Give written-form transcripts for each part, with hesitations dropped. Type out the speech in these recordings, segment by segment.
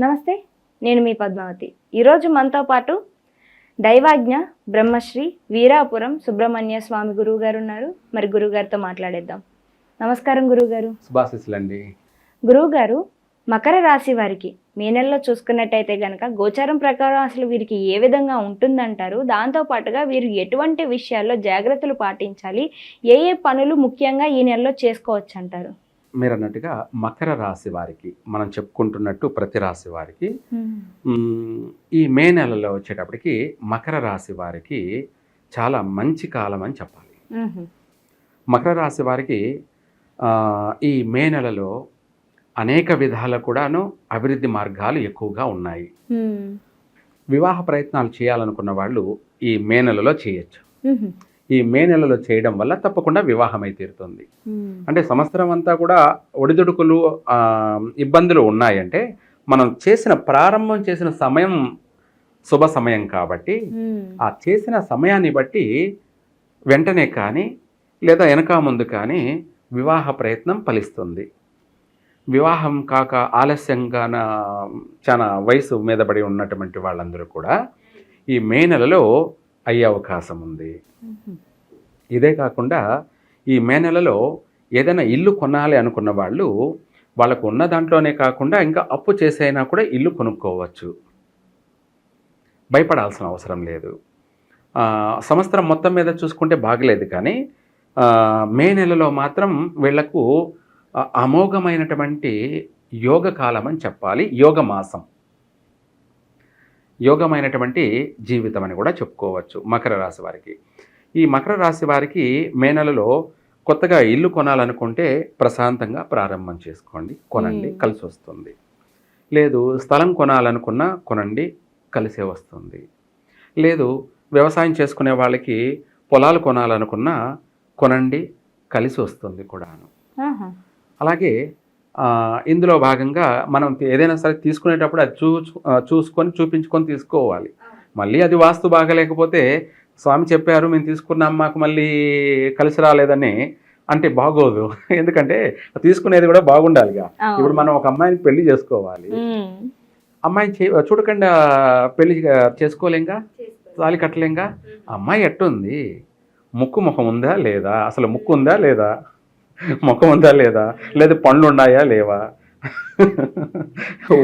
నమస్తే, నేను మీ పద్మావతి. ఈరోజు మనతో పాటు దైవాజ్ఞ బ్రహ్మశ్రీ వీరాపురం సుబ్రహ్మణ్య స్వామి గురువు గారు ఉన్నారు. మరి గురువు గారితో మాట్లాడేద్దాం. నమస్కారం గురువుగారు. శుభాశీస్సులండి. గురువు గారు, మకర రాశి వారికి మే నెలలో చూసుకున్నట్టయితే గనక గోచారం ప్రకారం అసలు వీరికి ఏ విధంగా ఉంటుందంటారు? దాంతో పాటుగా వీరు ఎటువంటి విషయాల్లో జాగ్రత్తలు పాటించాలి, ఏ ఏ పనులు ముఖ్యంగా ఈ నెలలో చేసుకోవచ్చు అంటారు? మీరు అన్నట్టుగా మకర రాశి వారికి మనం చెప్పుకుంటున్నట్టు ప్రతి రాశి వారికి ఈ మే నెలలో వచ్చేటప్పటికి మకర రాశి వారికి చాలా మంచి కాలం అని చెప్పాలి. మకర రాశి వారికి ఈ మే నెలలో అనేక విధాల కూడాను అభివృద్ధి మార్గాలు ఎక్కువగా ఉన్నాయి. వివాహ ప్రయత్నాలు చేయాలనుకున్న వాళ్ళు ఈ మే నెలలో చేయొచ్చు. ఈ మే నెలలో చేయడం వల్ల తప్పకుండా వివాహం అయి తీరుతుంది. అంటే సంవత్సరం అంతా కూడా ఒడిదుడుకులు ఇబ్బందులు ఉన్నాయంటే మనం ప్రారంభం చేసిన సమయం శుభ సమయం కాబట్టి ఆ చేసిన సమయాన్ని బట్టి వెంటనే కానీ లేదా వెనక ముందు కానీ వివాహ ప్రయత్నం ఫలిస్తుంది. వివాహం కాక ఆలస్యంగా చాలా వయసు మీద పడి ఉన్నటువంటి వాళ్ళందరూ కూడా ఈ మే నెలలో అయ్యే అవకాశం ఉంది. ఇదే కాకుండా ఈ మే నెలలో ఏదైనా ఇల్లు కొనాలి అనుకున్న వాళ్ళు వాళ్ళకు ఉన్న దాంట్లోనే కాకుండా ఇంకా అప్పు చేసైనా కూడా ఇల్లు కొనుక్కోవచ్చు. భయపడాల్సిన అవసరం లేదు. సంవత్సరం మొత్తం మీద చూసుకుంటే బాగలేదు, కానీ మే నెలలో మాత్రం వీళ్లకు అమోఘమైనటువంటి యోగ కాలం అని చెప్పాలి. యోగ మాసం, యోగమైనటువంటి జీవితం అని కూడా చెప్పుకోవచ్చు మకర రాశి వారికి. ఈ మకర రాశి వారికి మే నెలలో కొత్తగా ఇల్లు కొనాలనుకుంటే ప్రశాంతంగా ప్రారంభం చేసుకోండి, కొనండి, కలిసి వస్తుంది. లేదు స్థలం కొనాలనుకున్నా కొనండి, కలిసే వస్తుంది. లేదు వ్యవసాయం చేసుకునే వాళ్ళకి పొలాలు కొనాలనుకున్నా కొనండి, కలిసి వస్తుంది కూడాను. అలాగే ఇందులో భాగంగా మనం ఏదైనా సరే తీసుకునేటప్పుడు అది చూసుకొని చూపించుకొని తీసుకోవాలి. మళ్ళీ అది వాస్తు బాగలేకపోతే స్వామి చెప్పారు మేము తీసుకున్నాం మాకు మళ్ళీ కలిసి రాలేదని అంటే బాగోదు. ఎందుకంటే తీసుకునేది కూడా బాగుండాలిగా. ఇప్పుడు మనం ఒక అమ్మాయిని పెళ్లి చేసుకోవాలి, అమ్మాయిని చూడకుండా పెళ్లి చేసుకోలేంగా, తాళి కట్టలేంగా. అమ్మాయి ఎట్టుంది, ముఖం ఉందా లేదా, అసలు ముక్కు ఉందా లేదా, ముఖం ఉందా లేదా, లేదా పండ్లు ఉన్నాయా లేవా,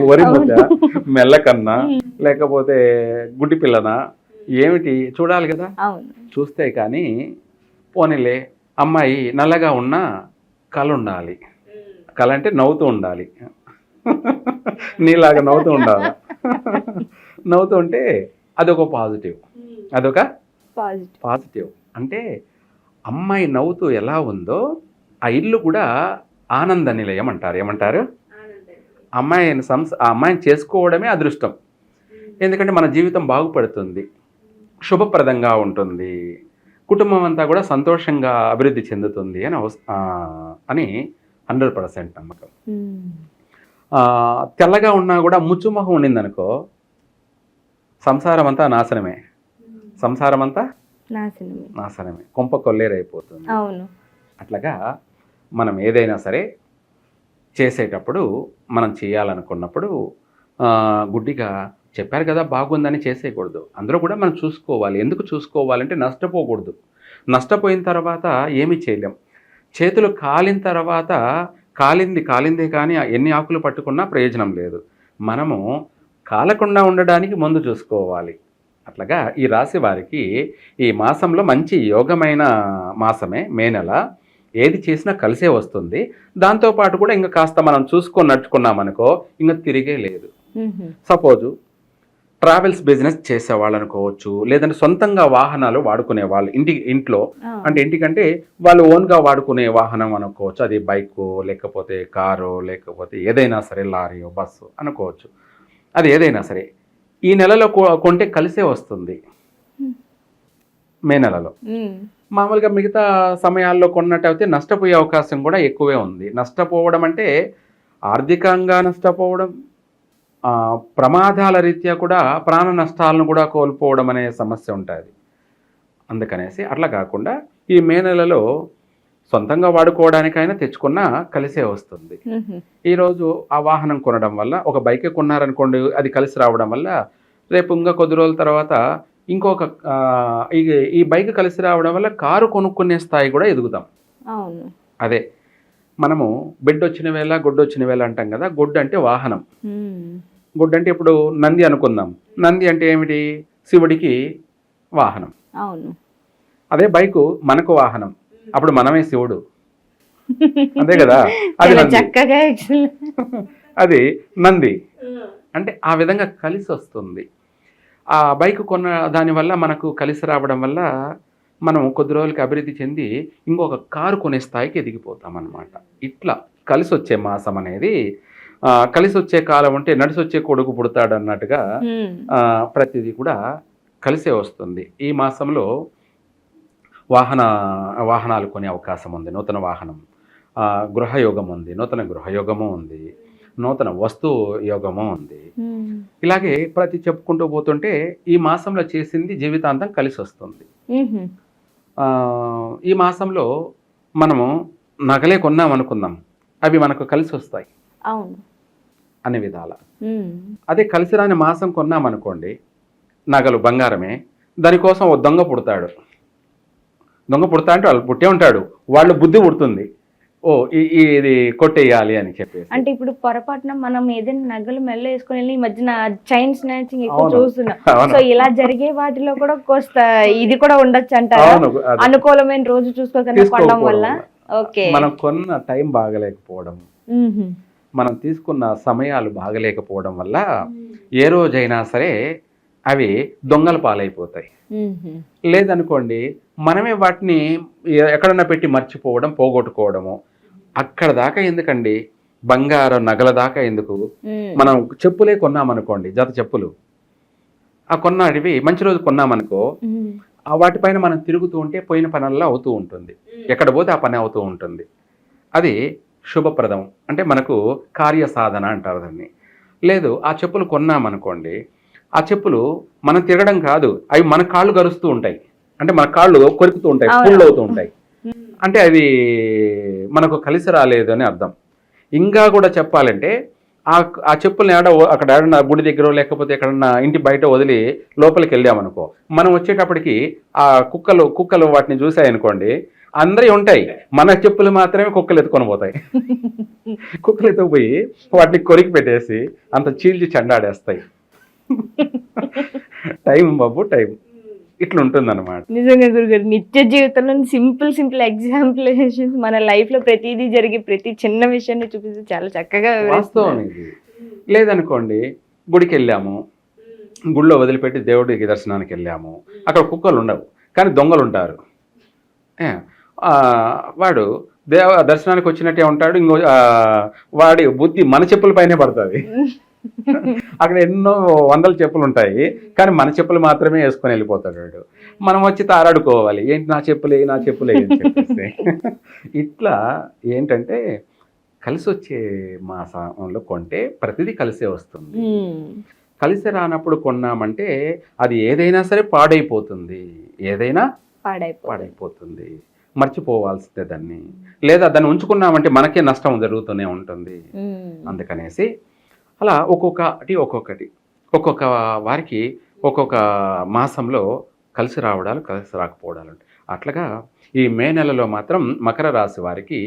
వరి ముద్ద మెల్లకన్నా లేకపోతే గుడ్డి పిల్లనా ఏమిటి చూడాలి కదా. చూస్తే కానీ పోనీలే అమ్మాయి నల్లగా ఉన్నా కళ ఉండాలి. కళ అంటే నవ్వుతూ ఉండాలి, నీలాగా నవ్వుతూ ఉండాలి. నవ్వుతూ ఉంటే అదొక పాజిటివ్, అదొక పాజిటివ్. అంటే అమ్మాయి నవ్వుతూ ఎలా ఉందో ఆ ఇల్లు కూడా ఆనంద నిలయం అంటారు. ఏమంటారు? ఆ అమ్మాయిని చేసుకోవడమే అదృష్టం. ఎందుకంటే మన జీవితం బాగుపడుతుంది, శుభప్రదంగా ఉంటుంది, కుటుంబం అంతా కూడా సంతోషంగా అభివృద్ధి చెందుతుంది అని 100% నమ్మకం. తెల్లగా ఉన్నా కూడా ముచ్చుమొహం ఉండిందనుకో సంసారం అంతా నాశనమే, సంసారం అంతా నాశనమే, కొంప కొల్లేరైపోతుంది. అట్లాగా మనం ఏదైనా సరే చేసేటప్పుడు మనం చేయాలనుకున్నప్పుడు గుడ్డిగా చెప్పారు కదా బాగుందని చేసేయకూడదు. అందులో కూడా మనం చూసుకోవాలి. ఎందుకు చూసుకోవాలంటే నష్టపోకూడదు. నష్టపోయిన తర్వాత ఏమీ చేయలేం. చేతులు కాలిన తర్వాత కాలిందే కానీ ఎన్ని ఆకులు పట్టుకున్నా ప్రయోజనం లేదు. మనము కాలకుండా ఉండడానికి ముందు చూసుకోవాలి. అట్లాగా ఈ రాశి వారికి ఈ మాసంలో మంచి యోగమైన మాసమే మే నెల. ఏది చేసినా కలిసే వస్తుంది. దాంతోపాటు కూడా ఇంకా కాస్త మనం చూసుకొని నడుచుకున్నామనుకో ఇంకా తిరిగే లేదు. సపోజు ట్రావెల్స్ బిజినెస్ చేసేవాళ్ళు అనుకోవచ్చు, లేదంటే సొంతంగా వాహనాలు వాడుకునే వాళ్ళు ఇంట్లో అంటే ఇంటికంటే వాళ్ళు ఓన్గా వాడుకునే వాహనం అనుకోవచ్చు. అది బైకు లేకపోతే కారు లేకపోతే ఏదైనా సరే లారీ బస్సు అనుకోవచ్చు. అది ఏదైనా సరే ఈ నెలలో కొంటే కలిసే వస్తుంది మే నెలలో. మామూలుగా మిగతా సమయాల్లో కొన్నట్టయితే నష్టపోయే అవకాశం కూడా ఎక్కువే ఉంది. నష్టపోవడం అంటే ఆర్థికంగా నష్టపోవడం, ప్రమాదాల రీత్యా కూడా ప్రాణ నష్టాలను కూడా కోల్పోవడం అనే సమస్య ఉంటుంది. అందుకనేసి అట్లా కాకుండా ఈ మే నెలలో సొంతంగా వాడుకోవడానికైనా తెచ్చుకున్నా కలిసే వస్తుంది. ఈరోజు ఆ వాహనం కొనడం వల్ల ఒక బైక్ కొన్నారనుకోండి, అది కలిసి రావడం వల్ల రేపు ఇంకా కొద్ది రోజుల తర్వాత ఇంకొక ఈ బైక్ కలిసి రావడం వల్ల కారు కొనుక్కునే స్థాయి కూడా ఎదుగుతాం. అవును. అదే మనము బెడ్ వచ్చిన వేళ గొడ్డు వచ్చిన వేళ అంటాం కదా. గొడ్డు అంటే వాహనం. గొడ్డు అంటే ఇప్పుడు నంది అనుకుందాం. నంది అంటే ఏమిటి? శివుడికి వాహనం. అవును. అదే బైకు మనకు వాహనం, అప్పుడు మనమే శివుడు. అంతే కదా. అది చక్కగా అది నంది. అంటే ఆ విధంగా కలిసి వస్తుంది. ఆ బైక్ కొన్న దానివల్ల మనకు కలిసి రావడం వల్ల మనం కొద్ది రోజులకి అభివృద్ధి చెంది ఇంకొక కారు కొనే స్థాయికి ఎదిగిపోతాం అన్నమాట. ఇట్లా కలిసి వచ్చే మాసం అనేది, కలిసి వచ్చే కాలం అంటే నడిసి వచ్చే కొడుకు పుడతాడు అన్నట్టుగా ప్రతిదీ కూడా కలిసే వస్తుంది. ఈ మాసంలో వాహనాలు కొనే అవకాశం ఉంది. నూతన వాహనం, గృహయోగం ఉంది, నూతన గృహయోగము ఉంది, నూతన వస్తు యోగము ఉంది. ఇలాగే ప్రతి చెప్పుకుంటూ పోతుంటే ఈ మాసంలో చేసింది జీవితాంతం కలిసి వస్తుంది. ఈ మాసంలో మనము నగలే కొన్నాం అనుకుందాం, అవి మనకు కలిసి వస్తాయి. అవును. అనే విధాల. అదే కలిసి రాని మాసం కొన్నాం అనుకోండి, నగలు బంగారమే, దానికోసం ఓ దొంగ పుడతాడు. దొంగ పుడతా అంటే వాళ్ళు పుట్టే ఉంటాడు, వాళ్ళు బుద్ధి పుడుతుంది, ఓ ఇది కొట్టేయాలి అని చెప్పేసి. అంటే ఇప్పుడు పొరపాటున మనం ఏదైనా నగలు మెల్ల వేసుకొని వెళ్ళి ఈ మధ్యన చైన్ స్నాచింగ్ ఎక్కువ చూస్తున్నాం. సో ఇలా జరిగే వాటిలో కూడా కోస్త ఇది కూడా ఉండొచ్చు అంటారా? అనుకూలమైన రోజు చూసుకోకుండా కొనడం వల్ల. ఓకే. మనం కొన్న టైం బాగలేకపోవడం, మనం తీసుకున్న సమయాలు బాగలేకపోవడం వల్ల ఏ రోజైనా సరే అవి దొంగల పాలైపోతాయి. లేదనుకోండి మనమే వాటిని ఎక్కడన్నా పెట్టి మర్చిపోవడం, పోగొట్టుకోవడము. అక్కడ దాకా ఎందుకండి, బంగారం నగల దాకా ఎందుకు? మనం చెప్పులే కొన్నామనుకోండి, జత చెప్పులు, ఆ కొన్నాడివి మంచి రోజు కొన్నామనుకో, ఆ వాటిపైన మనం తిరుగుతూ ఉంటే పోయిన పనుల్లో అవుతూ ఉంటుంది, ఎక్కడ పోతే ఆ పని అవుతూ ఉంటుంది. అది శుభప్రదం, అంటే మనకు కార్య సాధన అంటారు దాన్ని. లేదు ఆ చెప్పులు కొన్నామనుకోండి, ఆ చెప్పులు మనం తిరగడం కాదు, అవి మన కాళ్ళు గరుస్తూ ఉంటాయి, అంటే మన కాళ్ళు కొరుకుతూ ఉంటాయి, పూళ్ళు అవుతూ ఉంటాయి, అంటే అది మనకు కలిసి రాలేదు అని అర్థం. ఇంకా కూడా చెప్పాలంటే ఆ చెప్పుల్ని అక్కడ గుడి దగ్గర లేకపోతే ఎక్కడన్నా ఇంటి బయట వదిలి లోపలికి వెళ్ళామనుకో, మనం వచ్చేటప్పటికి ఆ కుక్కలు వాటిని చూసాయనుకోండి, అందరి ఉంటాయి, మన చెప్పులు మాత్రమే కుక్కలు ఎత్తుకొని పోతాయి. కుక్కలు ఎత్తుకుపోయి వాటిని కొరికి పెట్టేసి అంత చీల్చి చెండాడేస్తాయి. టైం బాబు, టైం ఇట్లుంటుంది అనమాట. నిజంగా గురుగారు, నిత్య జీవితంలో సింపుల్ ఎగ్జాంపులేషన్స్ మన లైఫ్ లో ప్రతిదీ జరిగే ప్రతి చిన్న విషయాన్ని చూపిస్తే చాలా చక్కగా వాస్తవం ఇది. లేదనుకోండి గుడికి వెళ్ళాము, గుడిలో వదిలిపెట్టి దేవుడికి దర్శనానికి వెళ్ళాము, అక్కడ కుక్కలు ఉండవు కానీ దొంగలు ఉంటారు. వాడు దర్శనానికి వచ్చినట్టే ఉంటాడు, వాడి బుద్ధి మన చెప్పుల పైనే పడుతుంది. అక్కడ ఎన్నో వందల చెప్పులు ఉంటాయి కానీ మన చెప్పులు మాత్రమే వేసుకొని వెళ్ళిపోతాడు వాడు. మనం వచ్చి తారాడుకోవాలి, ఏంటి నా చెప్పులే అని చెప్పేసి. ఇట్లా ఏంటంటే కలిసి వచ్చే మాసంలో కొంటే ప్రతిదీ కలిసే వస్తుంది. కలిసి రానప్పుడు కొన్నామంటే అది ఏదైనా సరే పాడైపోతుంది, ఏదైనా పాడైపోతుంది, మర్చిపోవాల్సిందే దాన్ని. లేదా దాన్ని ఉంచుకున్నామంటే మనకే నష్టం జరుగుతూనే ఉంటుంది. అందుకనేసి అలా ఒక్కొక్క వారికి ఒక్కొక్క మాసంలో కలిసి రావడాలు, కలిసి రాకపోవడాలు. అట్లాగా ఈ మే నెలలో మాత్రం మకర రాశి వారికి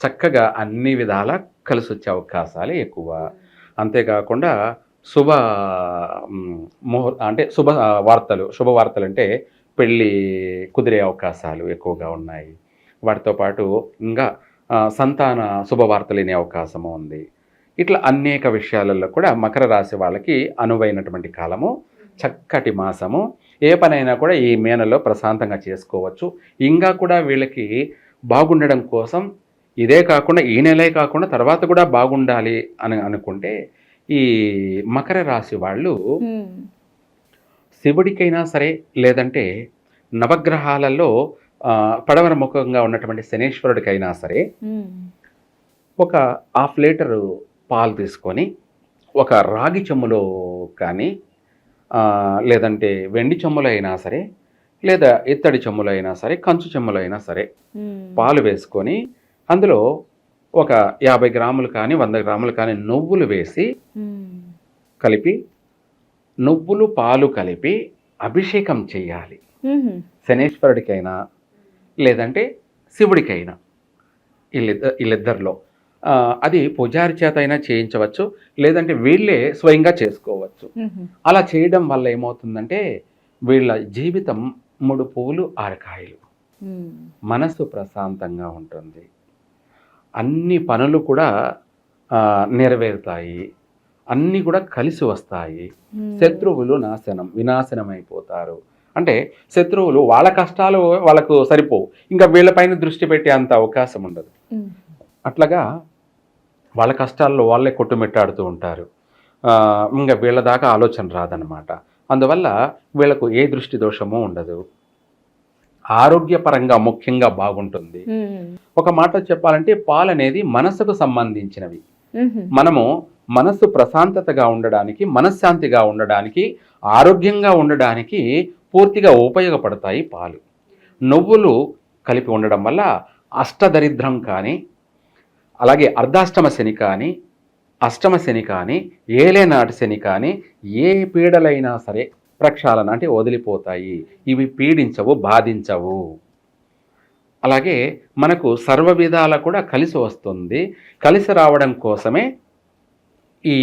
చక్కగా అన్ని విధాలా కలిసి వచ్చే అవకాశాలే ఎక్కువ. అంతేకాకుండా శుభవార్తలు అంటే పెళ్ళి కుదిరే అవకాశాలు ఎక్కువగా ఉన్నాయి. వాటితో పాటు ఇంకా సంతాన శుభవార్తలు వినే అవకాశము ఉంది. ఇట్లా అనేక విషయాలలో కూడా మకర రాశి వాళ్ళకి అనువైనటువంటి కాలము, చక్కటి మాసము. ఏ పనైనా కూడా ఈ మే నెలలో ప్రశాంతంగా చేసుకోవచ్చు. ఇంకా కూడా వీళ్ళకి బాగుండడం కోసం ఇదే కాకుండా ఈ నెలే కాకుండా తర్వాత కూడా బాగుండాలి అని అనుకుంటే ఈ మకర రాశి వాళ్ళు శివుడికైనా సరే, లేదంటే నవగ్రహాలలో పడవర ముఖంగా ఉన్నటువంటి శనేశ్వరుడికైనా సరే ఒక 1/2 లీటరు పాలు తీసుకొని ఒక రాగి చెమ్ములో కానీ లేదంటే వెండి చెమ్ములో అయినా సరే లేదా ఇత్తడి చెమ్ములు అయినా సరే, కంచు చెమ్ములు అయినా సరే, పాలు వేసుకొని అందులో ఒక 50 గ్రాములు కానీ 100 గ్రాములు కానీ నువ్వులు వేసి కలిపి, నువ్వులు పాలు కలిపి అభిషేకం చేయాలి. శనేశ్వరుడికైనా లేదంటే శివుడికైనా, వీళ్ళిద్దరిలో అది పూజారి చేత అయినా చేయించవచ్చు, లేదంటే వీళ్ళే స్వయంగా చేసుకోవచ్చు. అలా చేయడం వల్ల ఏమవుతుందంటే వీళ్ళ జీవితం 3 పువ్వులు 6 కాయలు. మనసు ప్రశాంతంగా ఉంటుంది, అన్ని పనులు కూడా నెరవేరుతాయి, అన్నీ కూడా కలిసి వస్తాయి. శత్రువులు వినాశనం అయిపోతారు. అంటే శత్రువులు వాళ్ళ కష్టాలు వాళ్ళకు సరిపోవు, ఇంకా వీళ్ళపైన దృష్టి పెట్టే అంత అవకాశం ఉండదు. అట్లాగా వాళ్ళ కష్టాల్లో వాళ్ళే కొట్టుమిట్టాడుతూ ఉంటారు. ఇంకా వీళ్ళ దాకా ఆలోచన రాదనమాట. అందువల్ల వీళ్ళకు ఏ దృష్టి దోషము ఉండదు, ఆరోగ్యపరంగా ముఖ్యంగా బాగుంటుంది. ఒక మాట చెప్పాలంటే పాలు అనేది మనసుకు సంబంధించినవి. మనము మనసు ప్రశాంతతగా ఉండడానికి, మనశ్శాంతిగా ఉండడానికి, ఆరోగ్యంగా ఉండడానికి పూర్తిగా ఉపయోగపడతాయి పాలు. నువ్వులు కలిపి ఉండడం వల్ల అష్టదరిద్రం కానీ, అలాగే అర్ధాష్టమ శని కానీ, అష్టమ శని కానీ, ఏలేనాటి శని కానీ, ఏ పీడలైనా సరే ప్రక్షాళన అంటే వదిలిపోతాయి. ఇవి పీడించవు, బాధించవు. అలాగే మనకు సర్వ విధాల కూడా కలిసి వస్తుంది. కలిసి రావడం కోసమే ఈ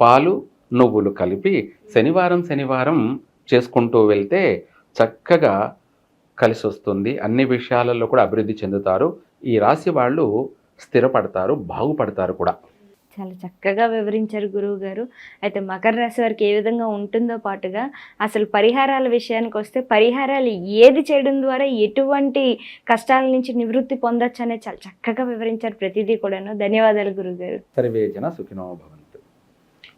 పాలు నువ్వులు కలిపి శనివారం చేసుకుంటూ వెళ్తే చక్కగా కలిసి వస్తుంది. అన్ని విషయాలలో కూడా అభివృద్ధి చెందుతారు. ఈ రాశి వాళ్ళు స్థిరపడతారు, బాగుపడతారు కూడా. చాలా చక్కగా వివరించారు గురువు గారు. అయితే మకర రాశి వారికి ఏ విధంగా ఉంటుందో పాటుగా అసలు పరిహారాల విషయానికి వస్తే పరిహారాలు ఏది చేయడం ద్వారా ఎటువంటి కష్టాల నుంచి నివృత్తి పొందొచ్చు అనేది చాలా చక్కగా వివరించారు ప్రతిదీ కూడాను. ధన్యవాదాలు గురువు గారు. సర్వే జన సుఖినో భవంతు.